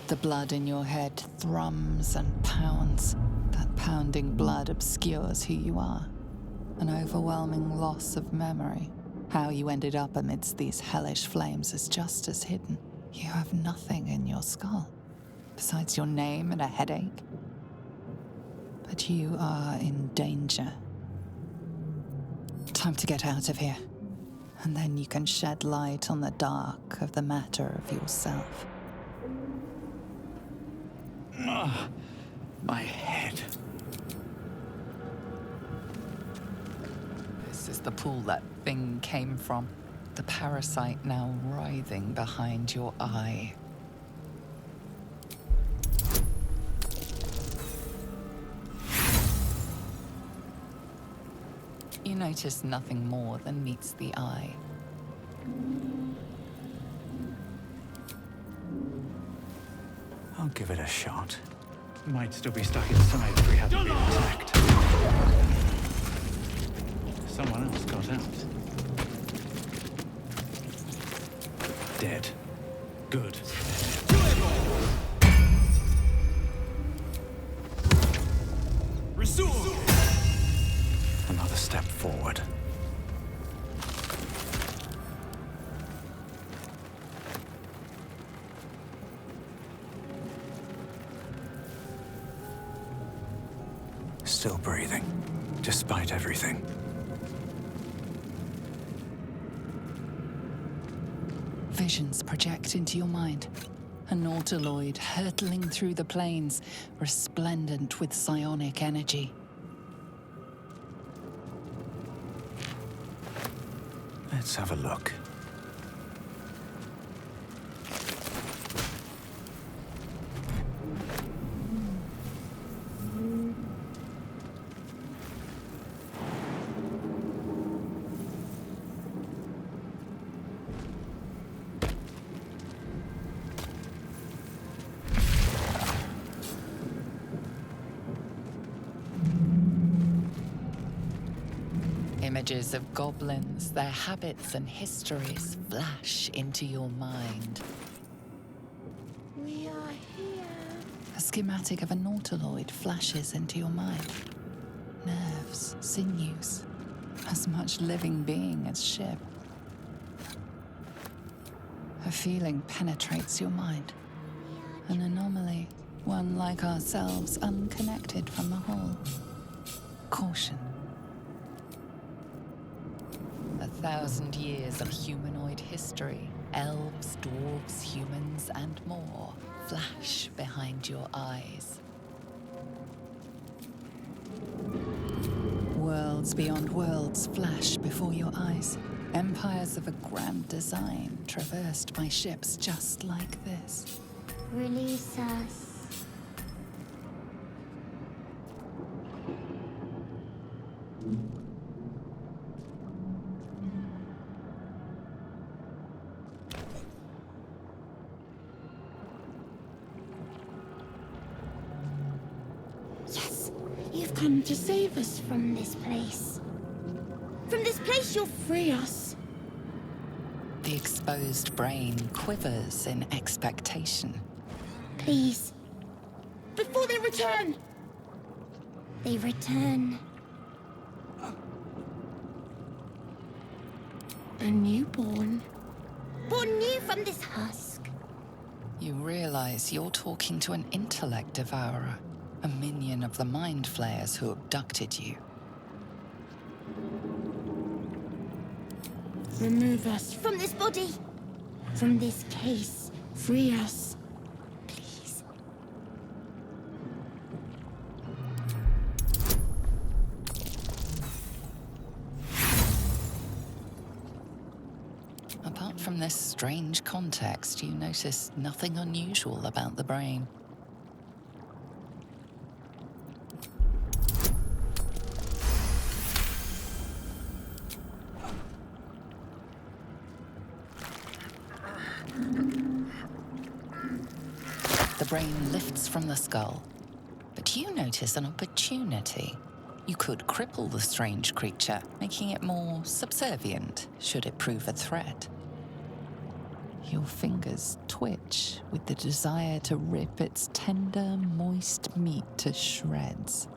The blood in your head thrums and pounds. That pounding blood obscures who you are. An overwhelming loss of memory. How you ended up amidst these hellish flames is just as hidden. You have nothing in your skull, besides your name and a headache. But you are in danger. Time to get out of here. And then you can shed light on the dark of the matter of yourself. My head. This is the pool that thing came from. The parasite now writhing behind your eye. You notice nothing more than meets the eye. I'll give it a shot. Might still be stuck inside if we hadn't been attacked. Someone else got out. Dead. Good. Resume! Another step forward. Still breathing, despite everything. Visions project into your mind. A nautiloid hurtling through the plains, resplendent with psionic energy. Let's have a look. Images of goblins, their habits and histories flash into your mind. We are here. A schematic of a nautiloid flashes into your mind. Nerves, sinews, as much living being as ship. A feeling penetrates your mind. An anomaly, one like ourselves, unconnected from the whole. Caution. 1,000 years of humanoid history, elves, dwarves, humans, and more, flash behind your eyes. Worlds beyond worlds flash before your eyes. Empires of a grand design, traversed by ships just like this. Release us. Yes, you've come to save us from this place. From this place, you'll free us. The exposed brain quivers in expectation. Please. Before they return. They return. A newborn. Born new from this husk. You realize you're talking to an intellect devourer, a minion of the mind flayers who abducted you. Remove us from this body. From this case. Free us. Please. Apart from this strange context, you notice nothing unusual about the brain. The brain lifts from the skull, but you notice an opportunity. You could cripple the strange creature, making it more subservient should it prove a threat. Your fingers twitch with the desire to rip its tender, moist meat to shreds.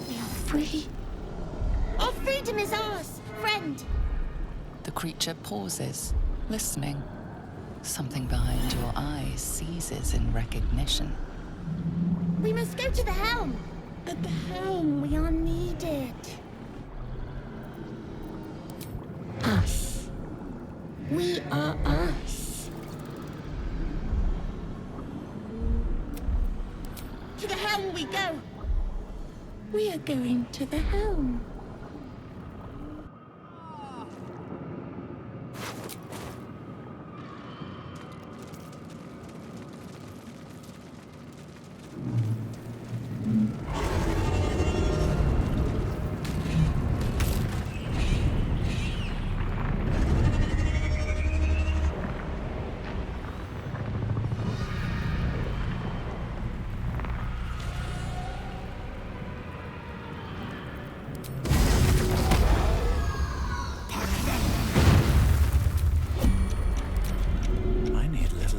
We are free. Our freedom is ours, friend. The creature pauses, listening. Something behind your eyes seizes in recognition. We must go to the helm. At the helm, we are needed. Us. We are us. To the helm we go. We are going to the helm.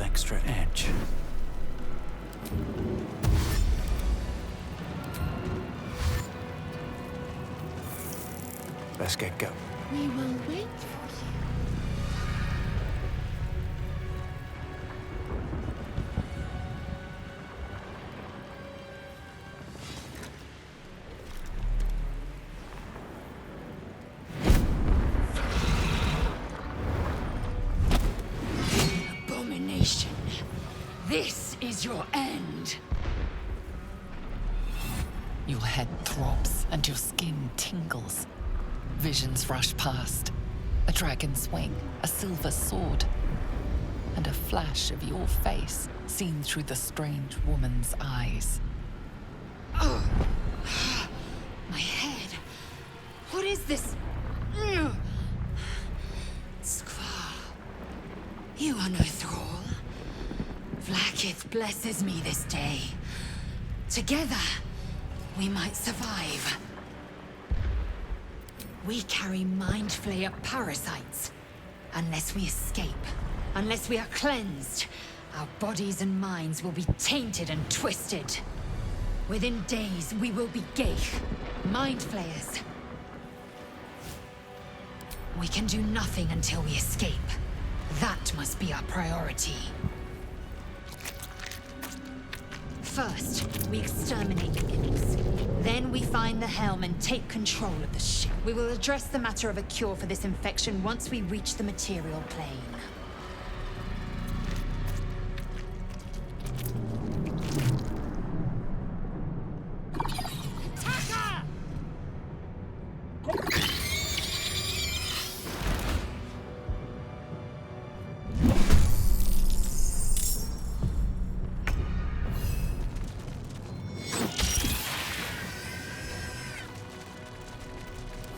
Extra edge. Let's get going. We will wait for you. Abomination. This is your end. Your head throbs and your skin tingles. Visions rush past. A dragon's wing, a silver sword, and a flash of your face seen through the strange woman's eyes. Oh. My head. What is this? Skvar. You are no thrall. Vlaakith blesses me this day. Together, we might survive. We carry mind flayer parasites. Unless we escape, unless we are cleansed, our bodies and minds will be tainted and twisted. Within days, we will be Gale, mind flayers. We can do nothing until we escape. That must be our priority. First, we exterminate the gimmicks. Then we find the helm and take control of the ship. We will address the matter of a cure for this infection once we reach the material plane.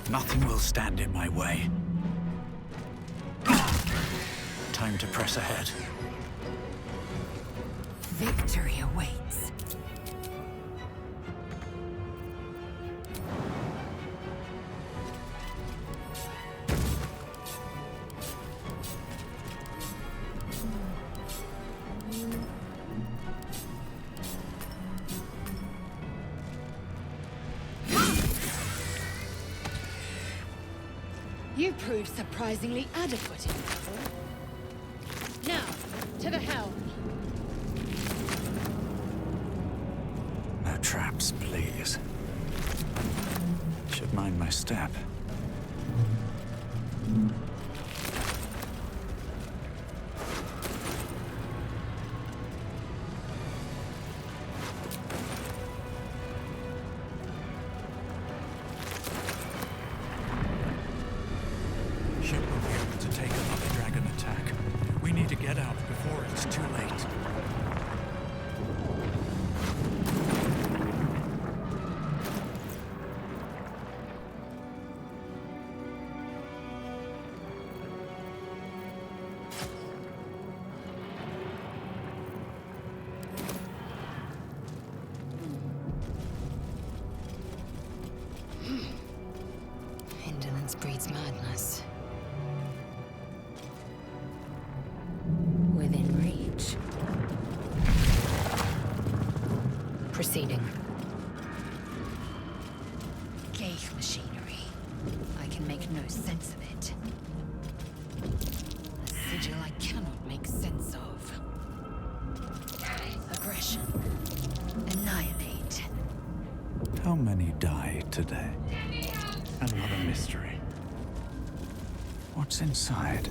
Nothing will stand in my way. Time to press ahead. Victory awaits. You proved surprisingly adequate in battle. Now, to the helm. No traps, please. Should mind my step. Ship will be able to take another dragon attack. We need to get out before it's too late. Ignorance breeds madness. Within reach. Proceeding. Gale machinery. I can make no sense of it. A sigil I cannot make sense of. Aggression. Annihilate. How many died today? Another mystery. What's inside?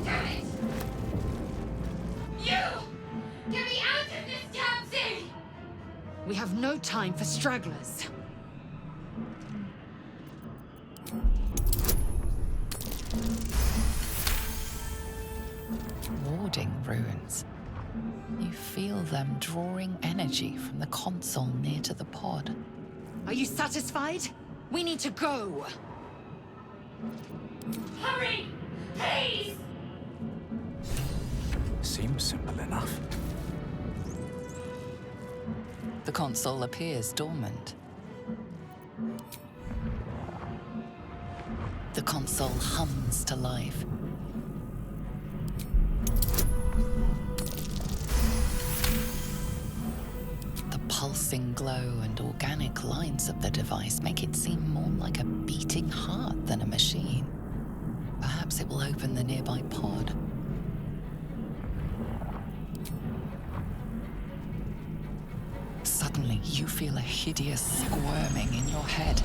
Damn it! You! Get me out of this damn thing! We have no time for stragglers. Warding runes. You feel them drawing energy from the console near to the pod. Are you satisfied? We need to go. Hurry! Please! Seems simple enough. The console appears dormant. The console hums to life. The pulsing glow and organic lines of the device make it seem more like a beating heart than a machine. Perhaps it will open the nearby pod. Suddenly, you feel a hideous squirming in your head.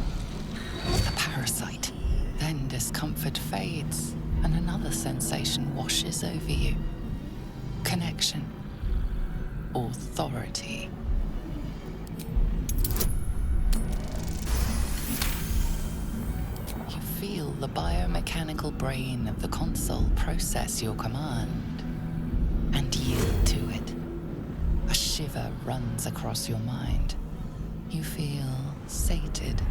A parasite. Then discomfort fades, and another sensation washes over you. Connection. Authority. You feel the biomechanical brain of the console process your command and yield to it. A shiver runs across your mind. You feel sated.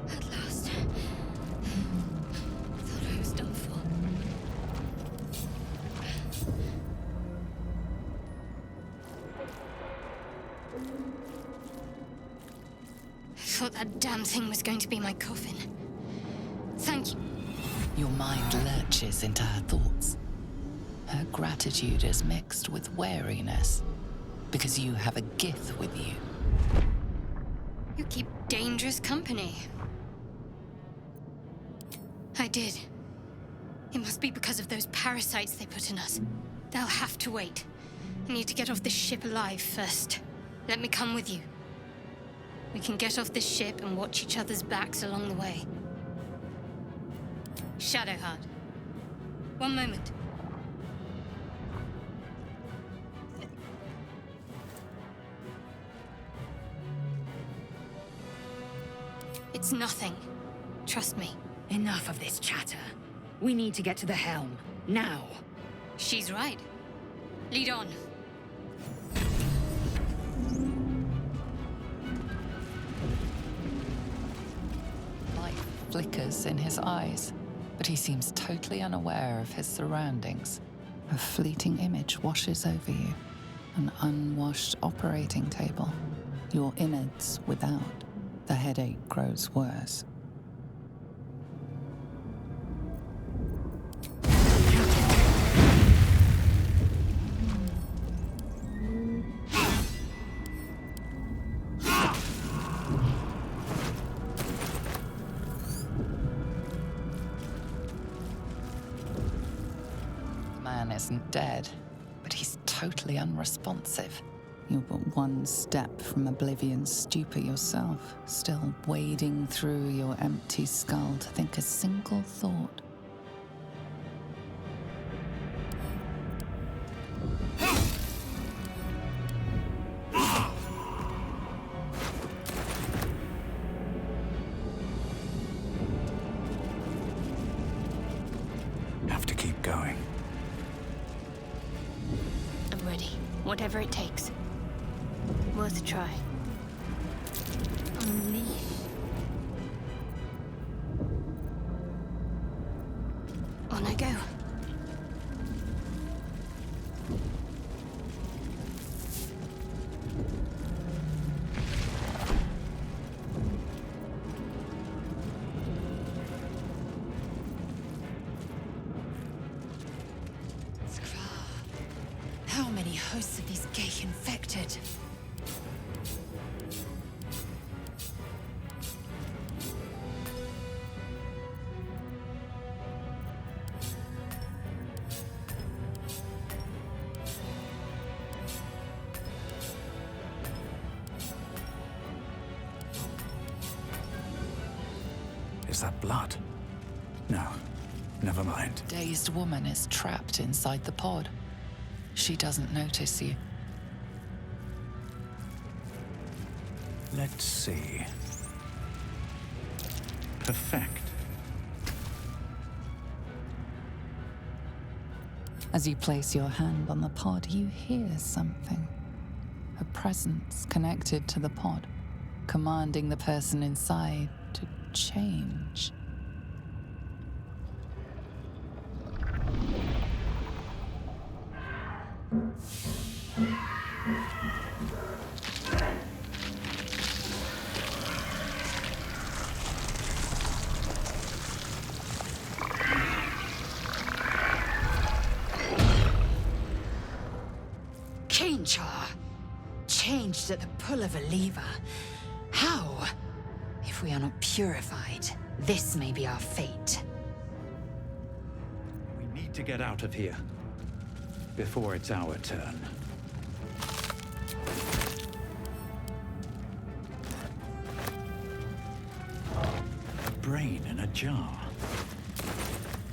At last. Thought I was done for. I thought that damn thing was going to be my coffin. Thank you. Your mind lurches into her thoughts. Her gratitude is mixed with wariness, because you have a Gith with you. You keep dangerous company. I did. It must be because of those parasites they put in us. They'll have to wait. I need to get off this ship alive first. Let me come with you. We can get off this ship and watch each other's backs along the way. Shadowheart. One moment. It's nothing. Trust me. Enough of this chatter. We need to get to the helm. Now. She's right. Lead on. Light flickers in his eyes, but he seems totally unaware of his surroundings. A fleeting image washes over you. An unwashed operating table. Your innards without. The headache grows worse. The man isn't dead, but he's totally unresponsive. You're but one step from oblivion's stupor yourself, still wading through your empty skull to think a single thought. Have to keep going. I'm ready. Whatever it takes. Worth a try. Unleash. On I go. ghosts of these gay infected. Is that blood? No, never mind. Dazed woman is trapped inside the pod. She doesn't notice you. Let's see. Perfect. As you place your hand on the pod, you hear something. A presence connected to the pod, commanding the person inside to change. Changed at the pull of a lever. How? If we are not purified, this may be our fate. We need to get out of here before it's our turn. A brain in a jar.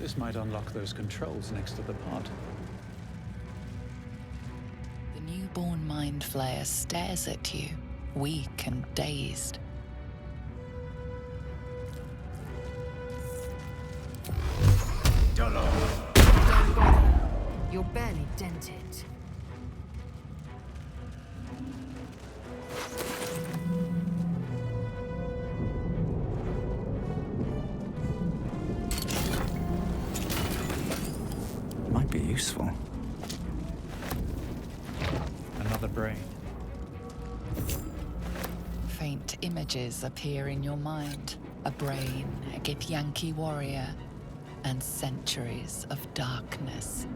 This might unlock those controls next to the pod. The newborn mind flayer stares at you, weak and dazed. Don't bother. You're barely dented. Might be useful. Another brain. Faint images appear in your mind. A brain, a Githyanki warrior, and centuries of darkness.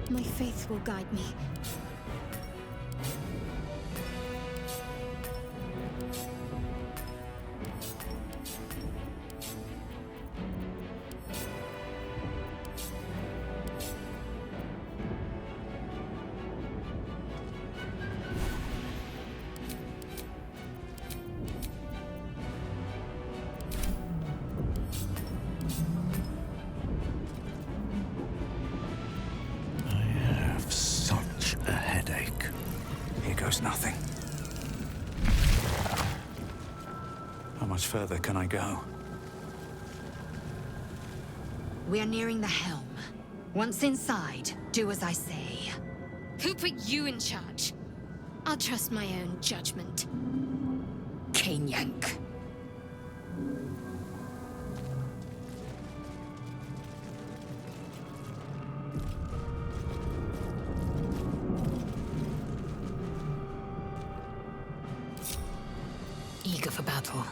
My faith will guide me. Nothing. How much further can I go? We are nearing the helm. Once inside, do as I say. Who put you in charge? I'll trust my own judgment. Yank. battle.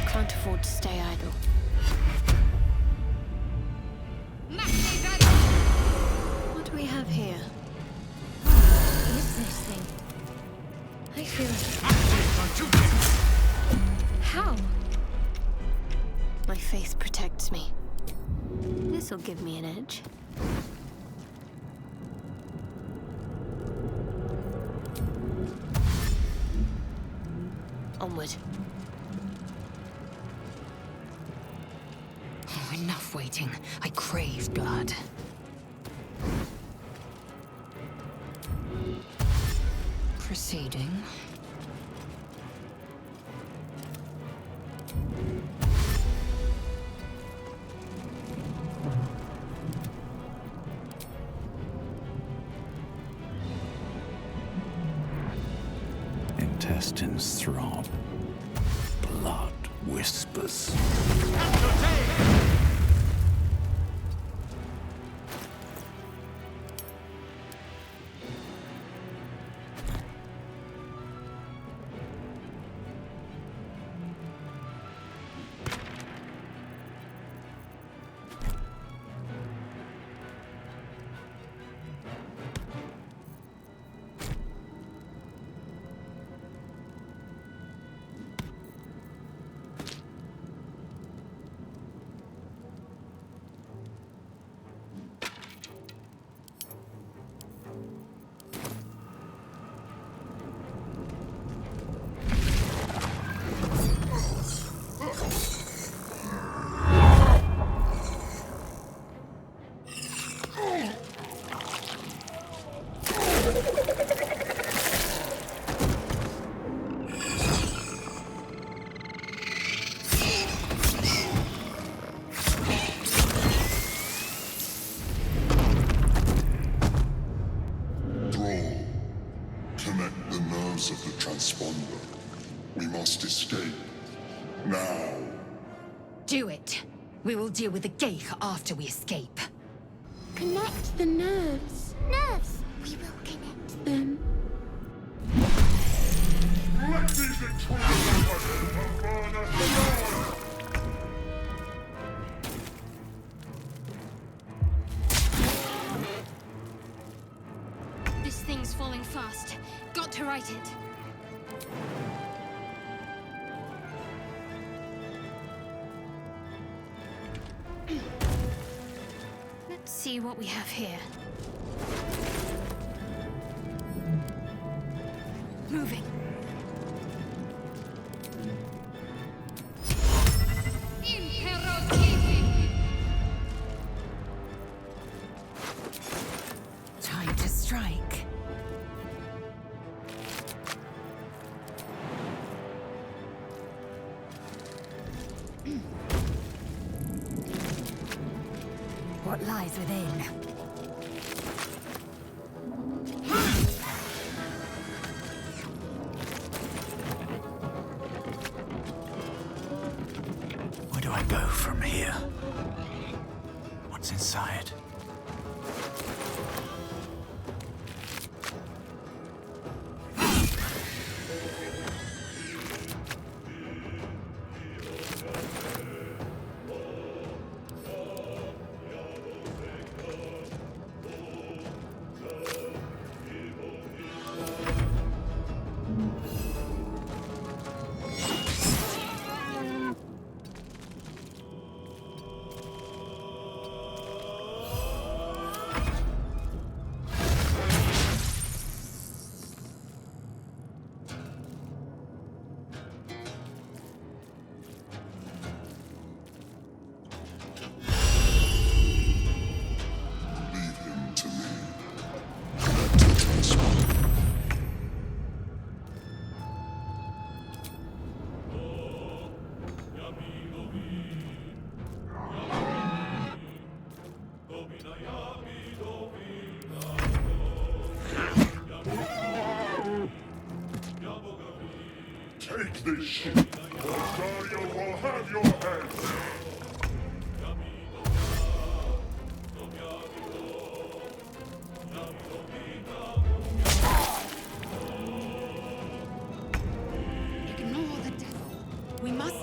Can't afford to stay idle. What do we have here? What is this thing? I feel... How? My faith protects me. This'll give me an edge. Onward. Oh, enough waiting. I crave blood. Proceeding. Intestines throb. Blood whispers. Of the transponder. We must escape. Now. Do it. We will deal with the Gale after we escape. Connect the nerves. Nerves! We will connect them. Let these intruders burn us. This thing's falling fast. Got to right it. Let's see what we have here. Moving. Time to strike. What lies within? Where do I go from here? What's inside? Take this ship, or Astarion will have your head!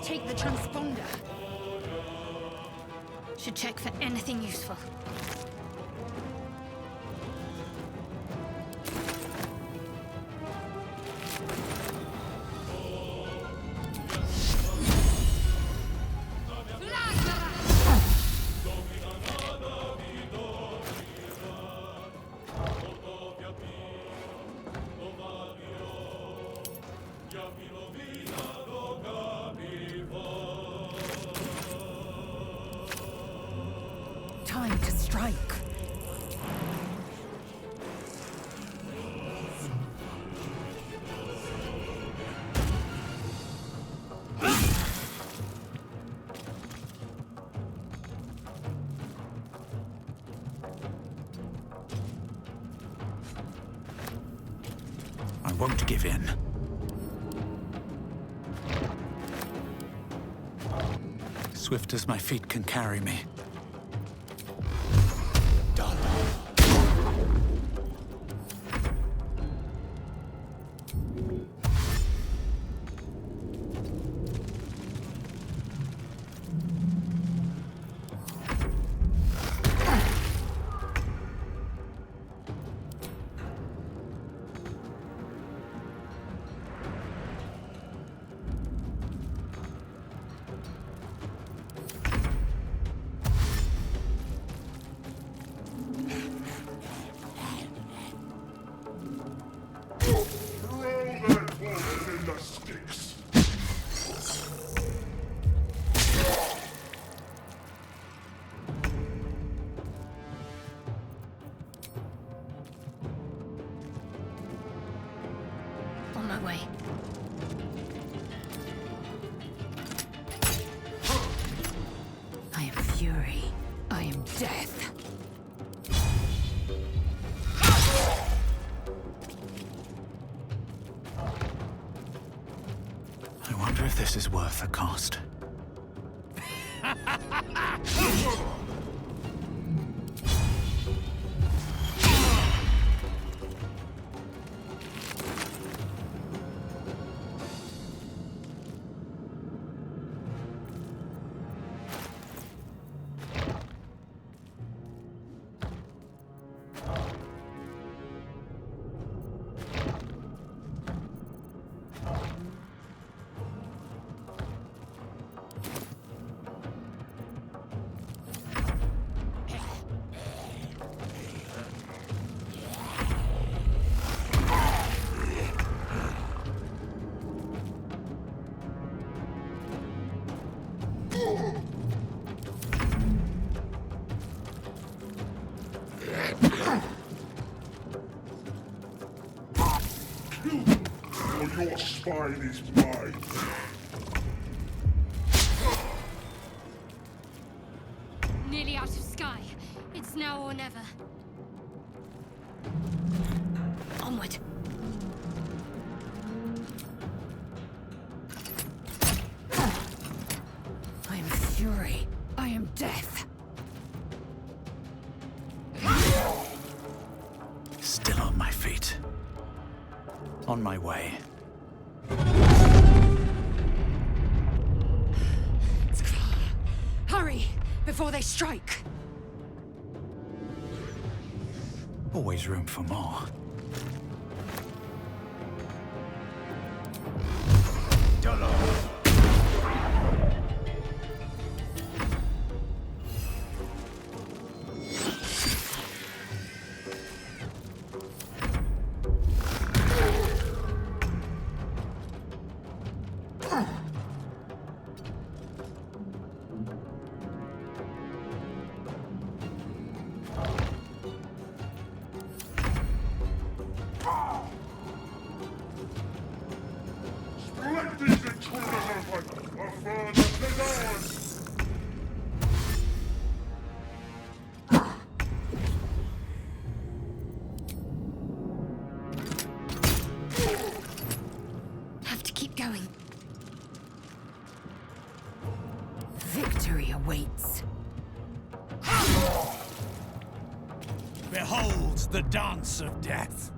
take the transponder. Should check for anything useful. Time to strike. I won't give in. Swift as my feet can carry me. On my way. I am fury. I am death. I wonder if this is worth the cost. Your spine is mine. Nearly out of sky. It's now or never. Onward. I am fury. I am death. Still on my feet. On my way. Hurry, before they strike. Always room for more. Let these intruders open! A further to doors! Have to keep going. Victory awaits. Behold the dance of death.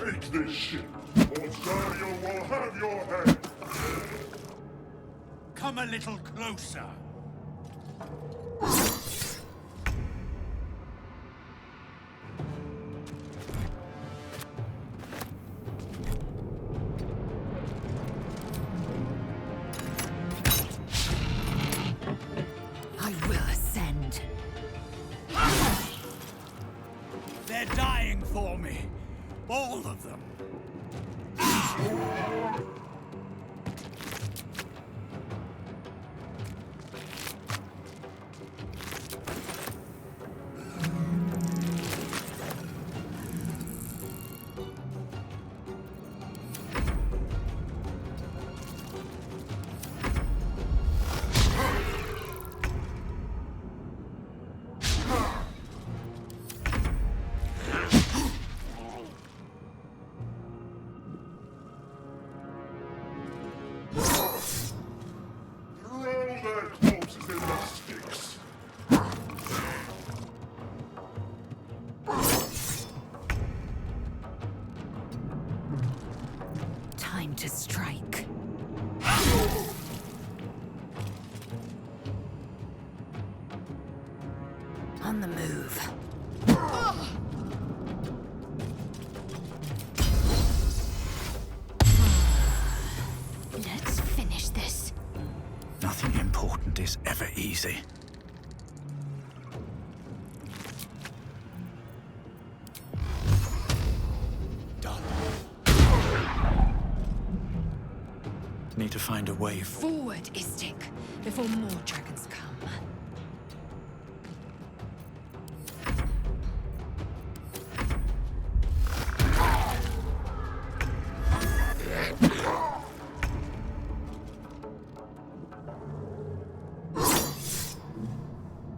Take this ship, or Astarion will have your head! Come a little closer. I will ascend. They're dying for me. All of them. Time to strike. On the move. Let's finish this. Nothing important is ever easy. Done. Need to find a way Forward, Istik, before more dragons come.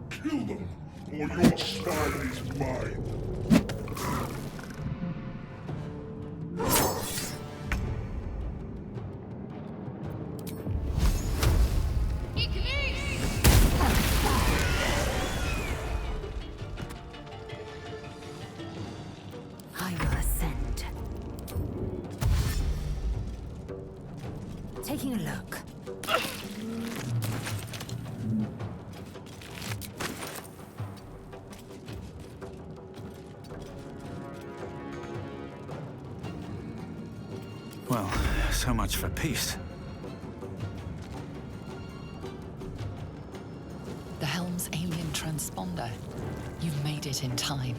Kill them, or your spine is mine! I will ascend. Taking a look. Well, so much for peace. The helm's alien transponder. You've made it in time.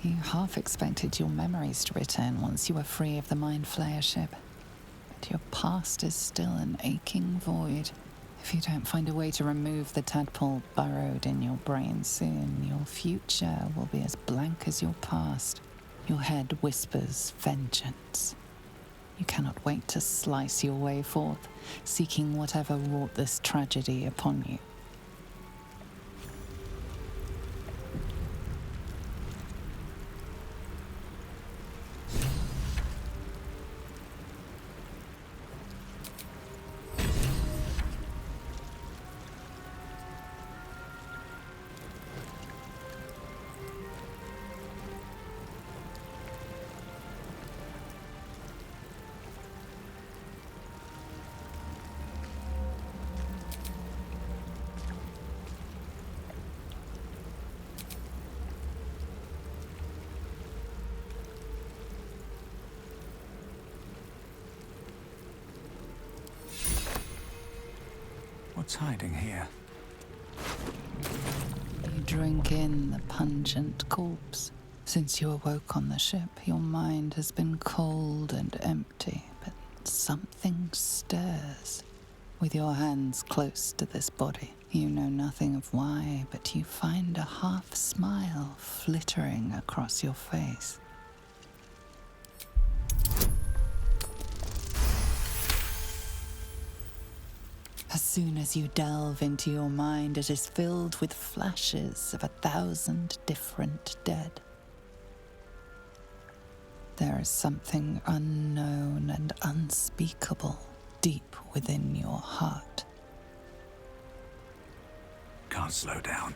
You half expected your memories to return once you were free of the Mind Flayer ship. But your past is still an aching void. If you don't find a way to remove the tadpole burrowed in your brain soon, your future will be as blank as your past. Your head whispers vengeance. You cannot wait to slice your way forth, seeking whatever wrought this tragedy upon you. What's hiding here? You drink in the pungent corpse. Since you awoke on the ship, your mind has been cold and empty, but something stirs. With your hands close to this body, you know nothing of why, but you find a half smile flittering across your face. As soon as you delve into your mind, it is filled with flashes of 1,000 different dead. There is something unknown and unspeakable deep within your heart. Can't slow down.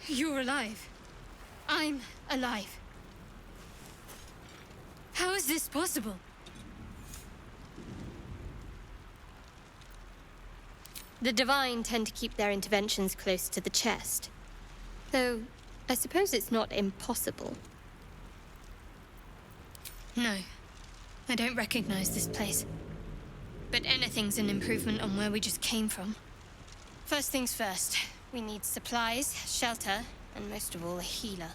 You're alive. I'm alive. How is this possible? The Divine tend to keep their interventions close to the chest. Though, I suppose it's not impossible. No, I don't recognize this place. But anything's an improvement on where we just came from. First things first, we need supplies, shelter, and most of all, a healer.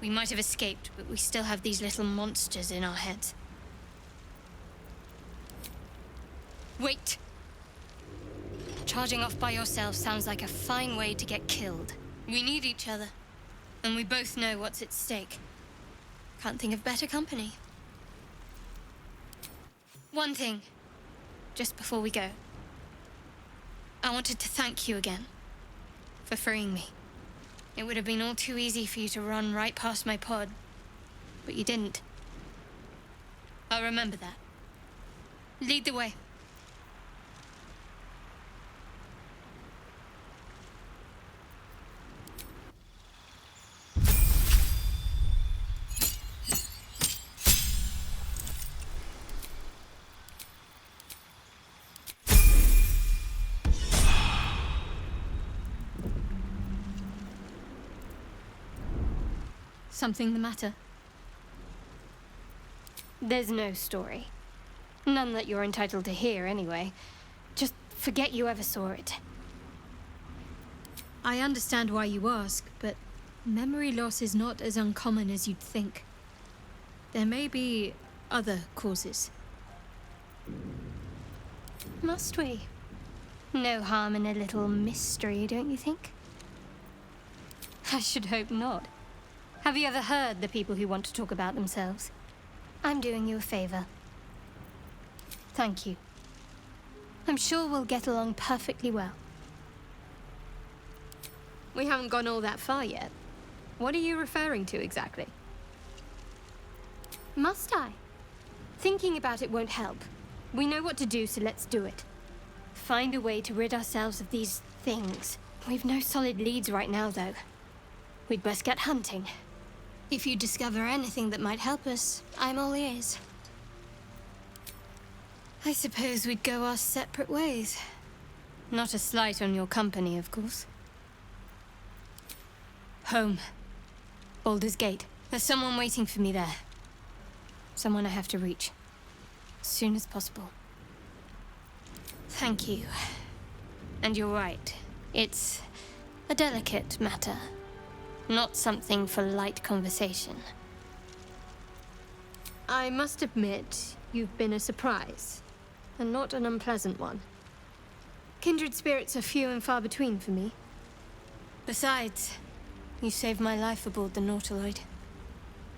We might have escaped, but we still have these little monsters in our heads. Wait! Charging off by yourself sounds like a fine way to get killed. We need each other, and we both know what's at stake. Can't think of better company. One thing, just before we go. I wanted to thank you again for freeing me. It would have been all too easy for you to run right past my pod, but you didn't. I'll remember that. Lead the way. Something the matter? There's no story. None that you're entitled to hear, anyway. Just forget you ever saw it. I understand why you ask, but memory loss is not as uncommon as you'd think. There may be other causes. Must we? No harm in a little mystery, don't you think? I should hope not. Have you ever heard the people who want to talk about themselves? I'm doing you a favor. Thank you. I'm sure we'll get along perfectly well. We haven't gone all that far yet. What are you referring to exactly? Must I? Thinking about it won't help. We know what to do, so let's do it. Find a way to rid ourselves of these things. We've no solid leads right now, though. We'd best get hunting. If you discover anything that might help us, I'm all ears. I suppose we'd go our separate ways. Not a slight on your company, of course. Home. Baldur's Gate. There's someone waiting for me there. Someone I have to reach. As soon as possible. Thank you. And you're right. It's a delicate matter. Not something for light conversation. I must admit, you've been a surprise. And not an unpleasant one. Kindred spirits are few and far between for me. Besides, you saved my life aboard the Nautiloid.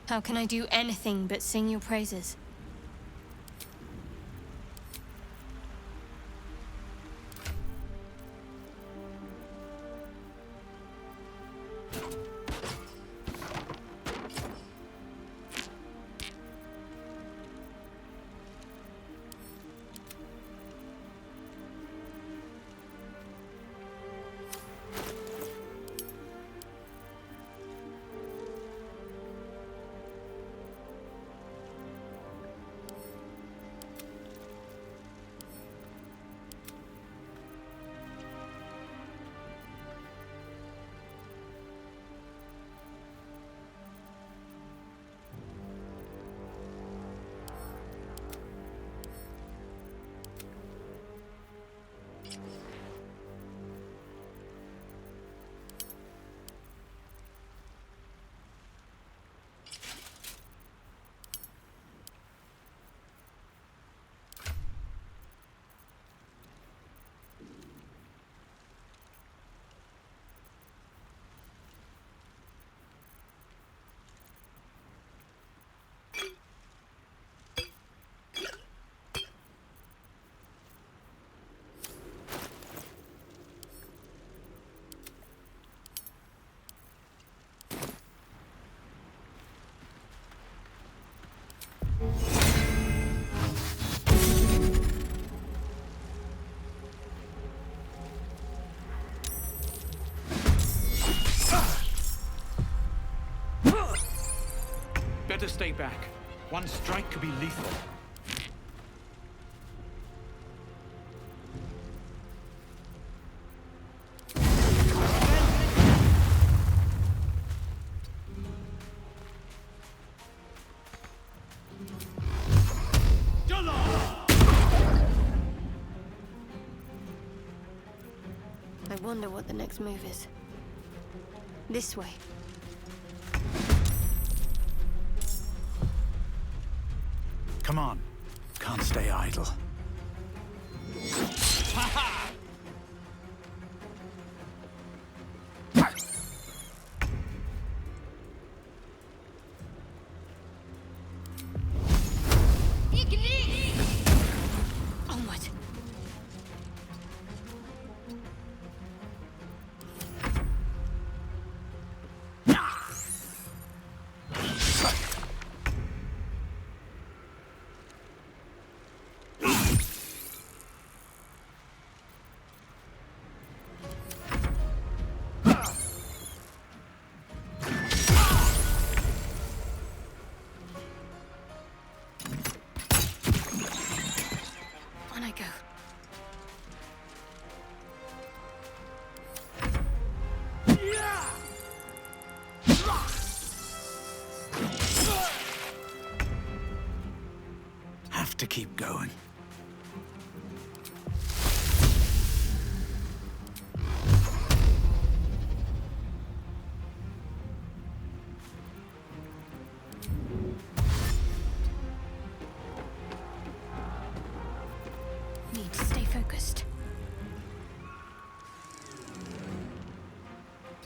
How can I do anything but sing your praises? Better stay back. One strike could be lethal. I wonder what the next move is. This way. Come on. Can't stay idle. Onward. To keep going. Need to stay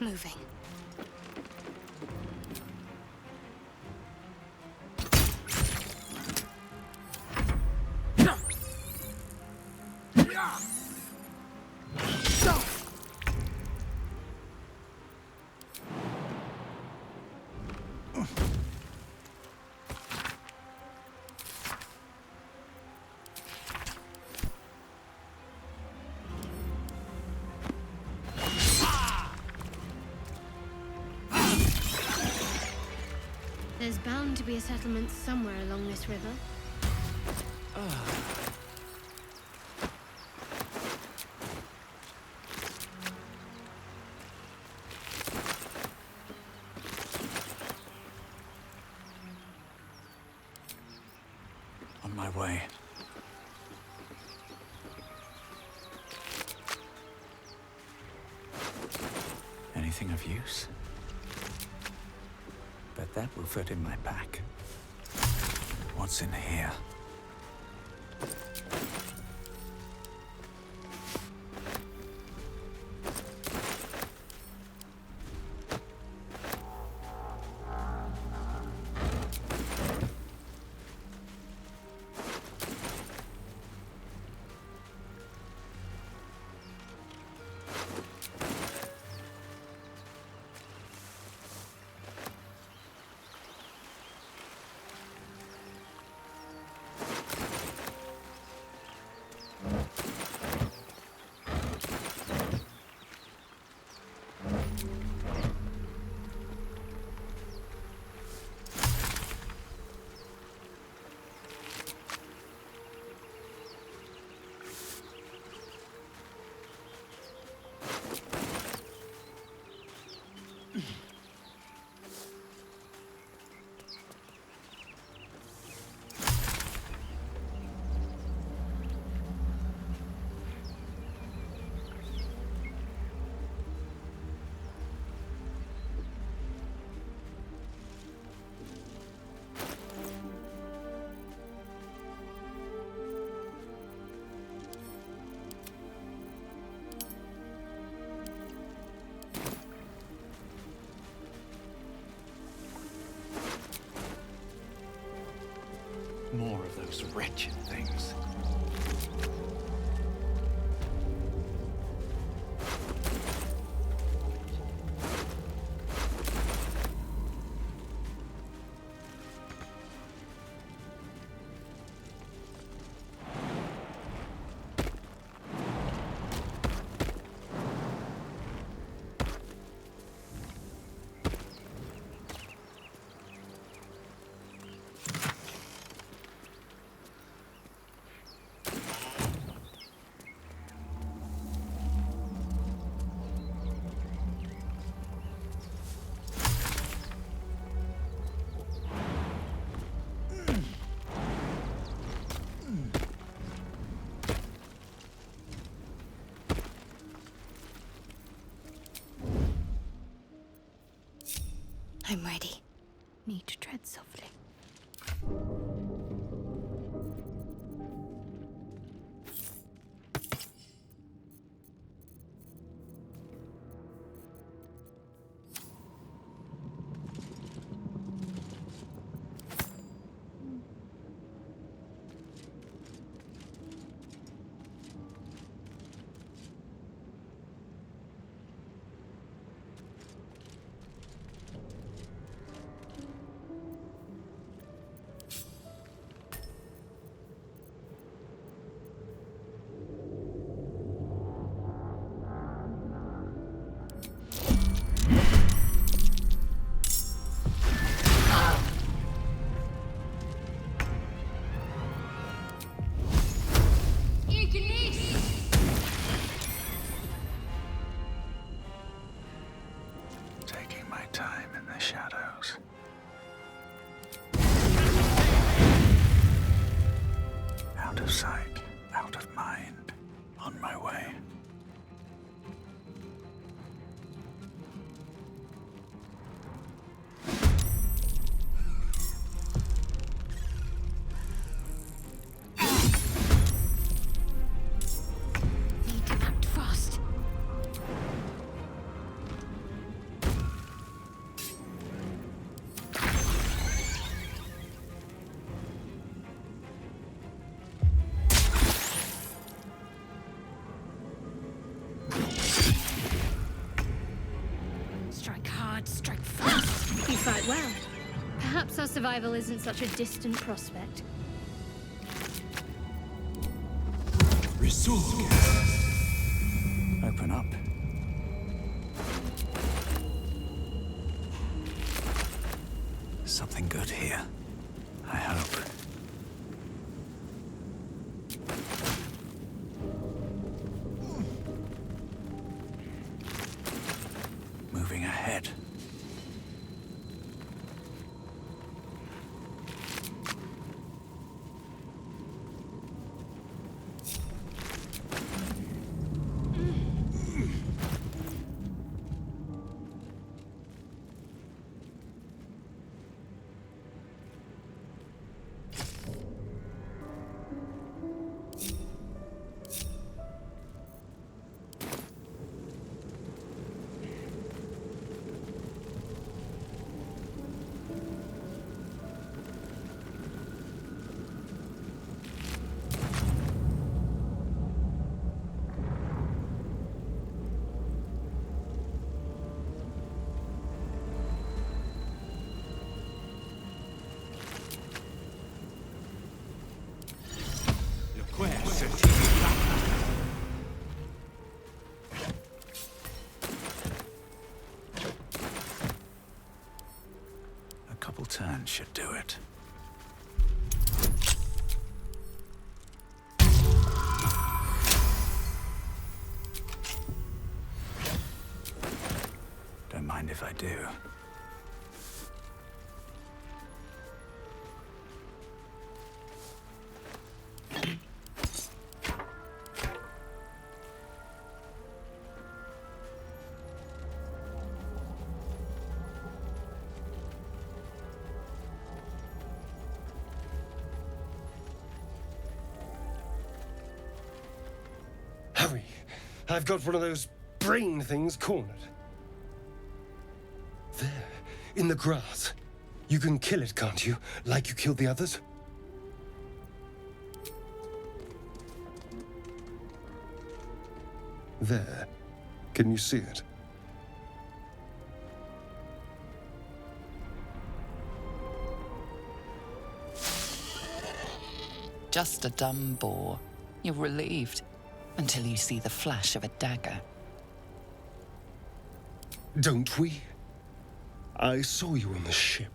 moving. There's bound to be a settlement somewhere along this river. On my way. Anything of use? Bet that will fit in my pack. What's in here? More of those wretched things. I'm ready. Need to tread softly. Taking my time in the shadows. Out of sight, out of mind, on my way. quite well. Perhaps our survival isn't such a distant prospect. Open up. Something good here. I hope. Moving ahead. A couple turns should do it. Don't mind if I do. Hurry! I've got one of those brain things cornered. There, in the grass. You can kill it, can't you? Like you killed the others? There. Can you see it? Just a dumb boar. You're relieved. Until you see the flash of a dagger. Don't we? I saw you on the ship.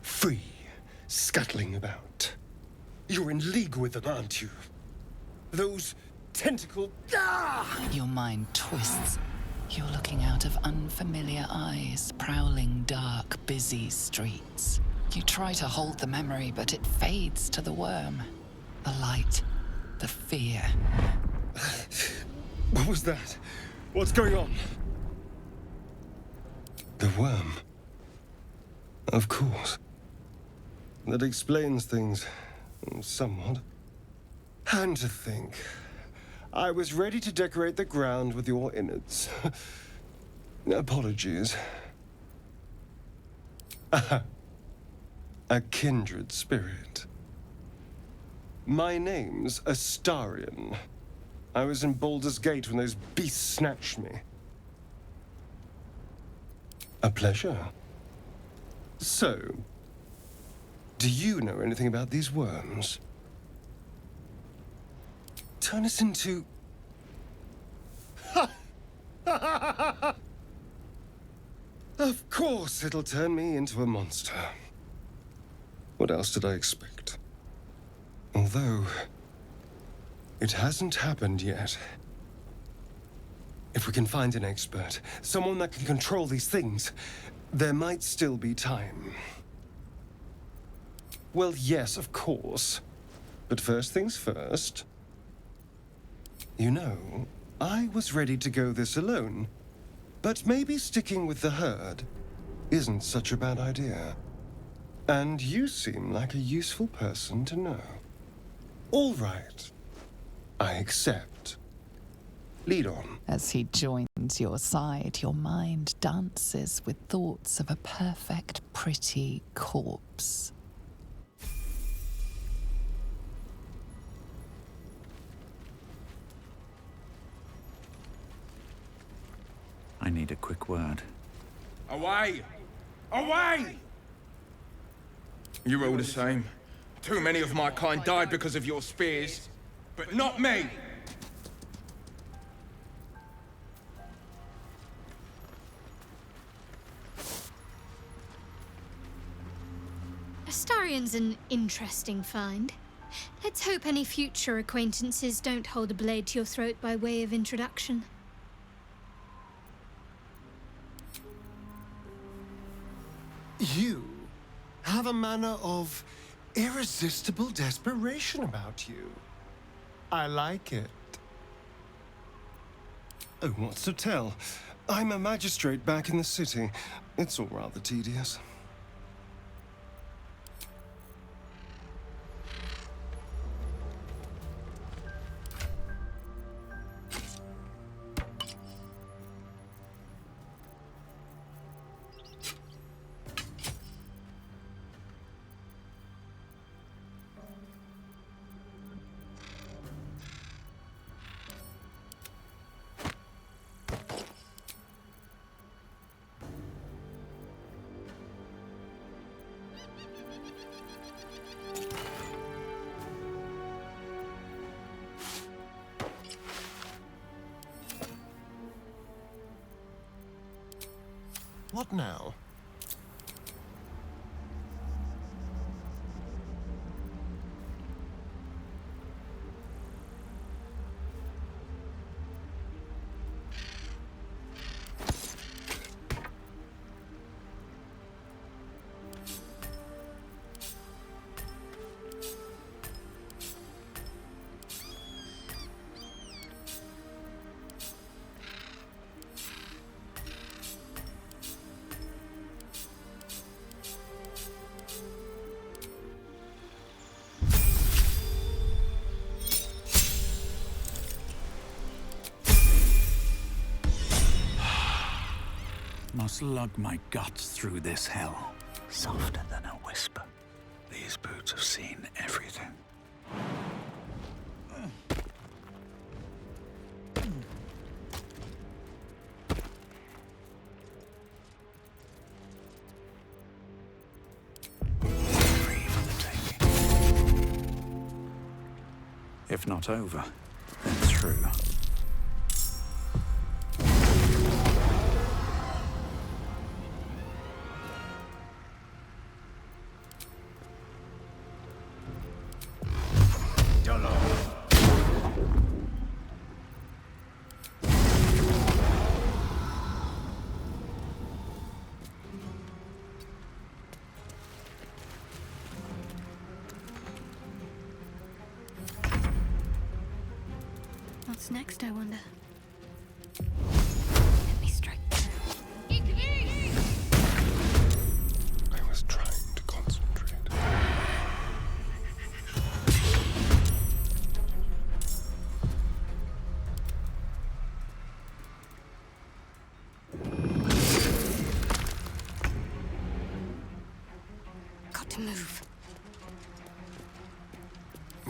Free, scuttling about. You're in league with them, aren't you? Those tentacle... Ah! Your mind twists. You're looking out of unfamiliar eyes, prowling dark, busy streets. You try to hold the memory, but it fades to the worm. The light, the fear. What was that? What's going on? The worm. Of course. That explains things, somewhat. And to think, I was ready to decorate the ground with your innards. Apologies. A kindred spirit. My name's Astarion. I was in Baldur's Gate when those beasts snatched me. A pleasure. So, do you know anything about these worms? Turn us into... Of course it'll turn me into a monster. What else did I expect? Although... it hasn't happened yet. If we can find an expert, someone that can control these things, there might still be time. Well, yes, of course. But first things first. You know, I was ready to go this alone. But maybe sticking with the herd isn't such a bad idea. And you seem like a useful person to know. All right. I accept. Lead on. As he joins your side, your mind dances with thoughts of a perfect, pretty corpse. I need a quick word. Away! Away! You're all the same. Too many of my kind died because of your spears, but not me! Astarion's an interesting find. Let's hope any future acquaintances don't hold a blade to your throat by way of introduction. You have a manner of irresistible desperation about you. I like it. Oh, what's to tell? I'm a magistrate back in the city. It's all rather tedious. What now? Must lug my guts through this hell. Softer than a whisper. These boots have seen everything. Free for the taking. If not over, then through. What's next, I wonder? Let me strike. I was trying to concentrate. Got to move.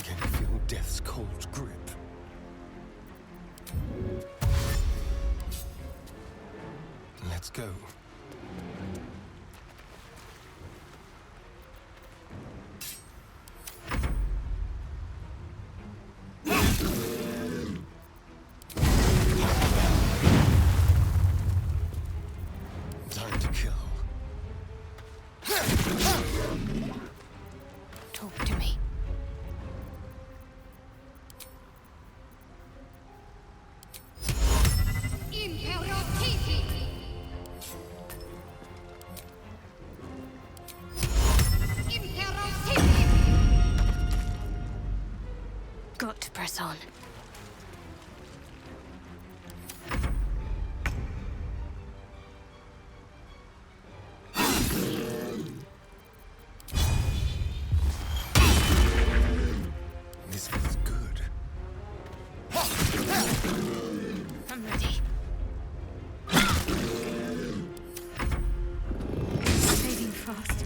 Can you feel death's cold grip? Let's go. Time to kill. Talk to me. Got to press on. This feels good. I'm ready. Fading fast.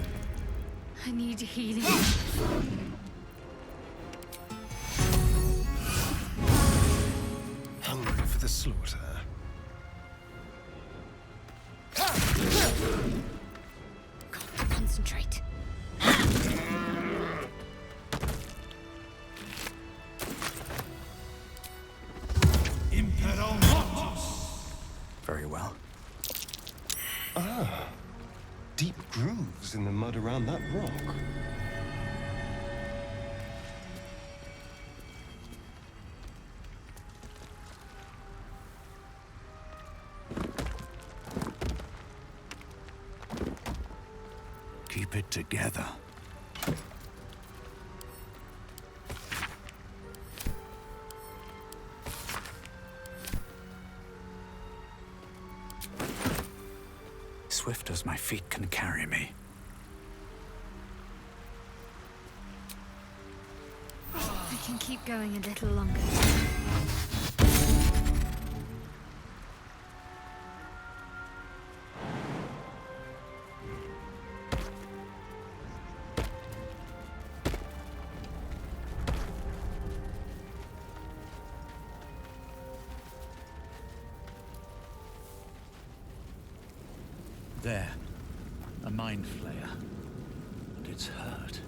I need healing. Hungry for the slaughter. very well. Ah, deep grooves in the mud around that rock. Keep it together. Swift as my feet can carry me. I can keep going a little longer. There. A mind flayer. And it's hurt.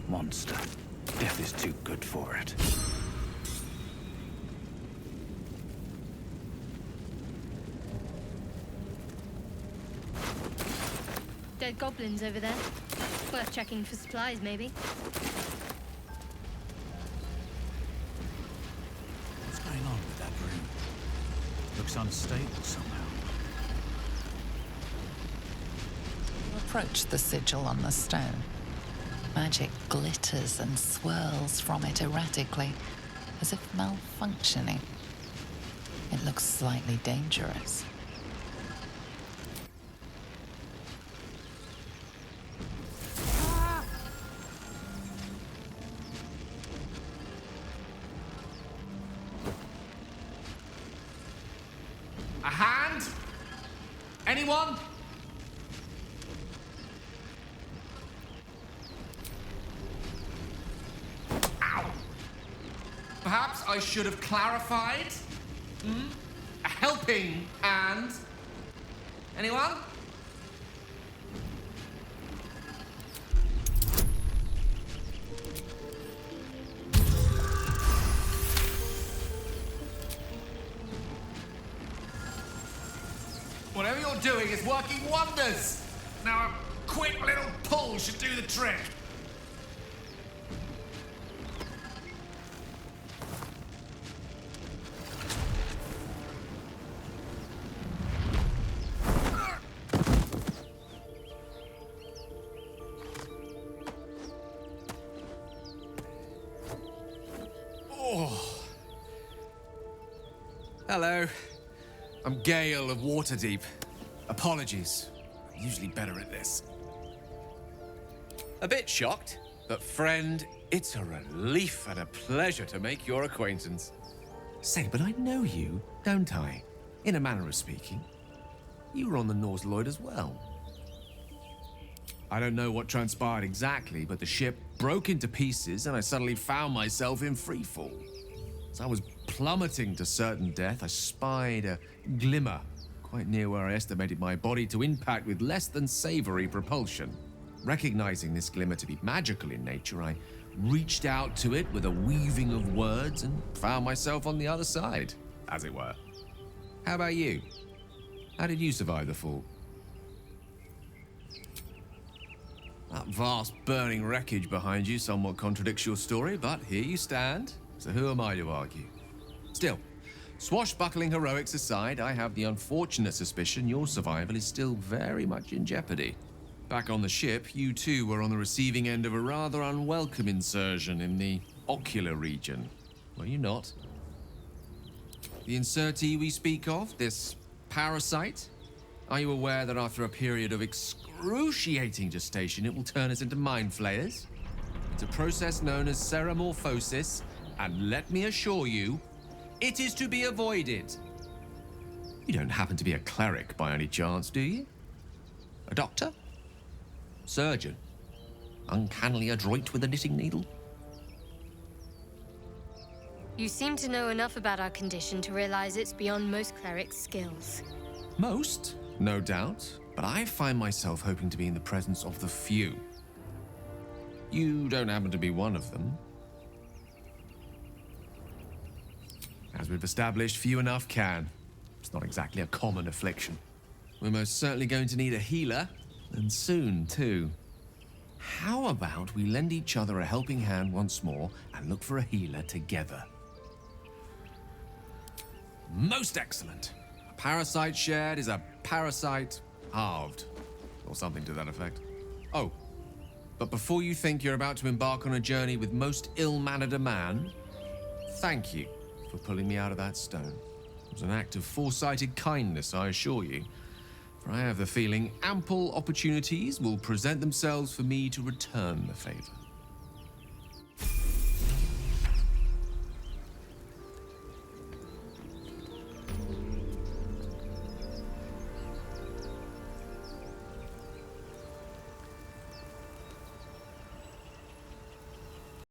Monster. Death is too good for it. Dead goblins over there. Worth checking for supplies, maybe. What's going on with that room? Looks unstable somehow. Approach the sigil on the stone. Magic glitters and swirls from it erratically, as if malfunctioning. It looks slightly dangerous. A hand? Anyone? Ow! Perhaps I should have clarified? A helping hand? Anyone? Whatever you're doing is working wonders. Now a quick little pull should do the trick. Oh. Hello. I'm Gale of Waterdeep. Apologies. I'm usually better at this. A bit shocked, but friend, it's a relief and a pleasure to make your acquaintance. Say, but I know you, don't I? In a manner of speaking. You were on the Norse Lloyd as well. I don't know what transpired exactly, but the ship broke into pieces and I suddenly found myself in freefall. As I was plummeting to certain death, I spied a glimmer quite near where I estimated my body to impact with less than savory propulsion. Recognizing this glimmer to be magical in nature, I reached out to it with a weaving of words and found myself on the other side, as it were. How about you? How did you survive the fall? That vast burning wreckage behind you somewhat contradicts your story, but here you stand, so who am I to argue? Still, swashbuckling heroics aside, I have the unfortunate suspicion your survival is still very much in jeopardy. Back on the ship, you too were on the receiving end of a rather unwelcome insertion in the ocular region, were you not? The insertee we speak of, this parasite, are you aware that after a period of excruciating gestation, it will turn us into mind flayers? It's a process known as ceramorphosis, and let me assure you, it is to be avoided. You don't happen to be a cleric by any chance, do you? A doctor? Surgeon? Uncannily adroit with a knitting needle? You seem to know enough about our condition to realize it's beyond most clerics' skills. Most, no doubt. but I find myself hoping to be in the presence of the few. You don't happen to be one of them. As we've established, few enough can. It's not exactly a common affliction. We're most certainly going to need a healer, and soon, too. How about we lend each other a helping hand once more and look for a healer together? Most excellent. A parasite shared is a parasite halved, or something to that effect. Oh, but before you think you're about to embark on a journey with most ill-mannered a man, thank you for pulling me out of that stone. It was an act of foresighted kindness, I assure you. For I have the feeling ample opportunities will present themselves for me to return the favor.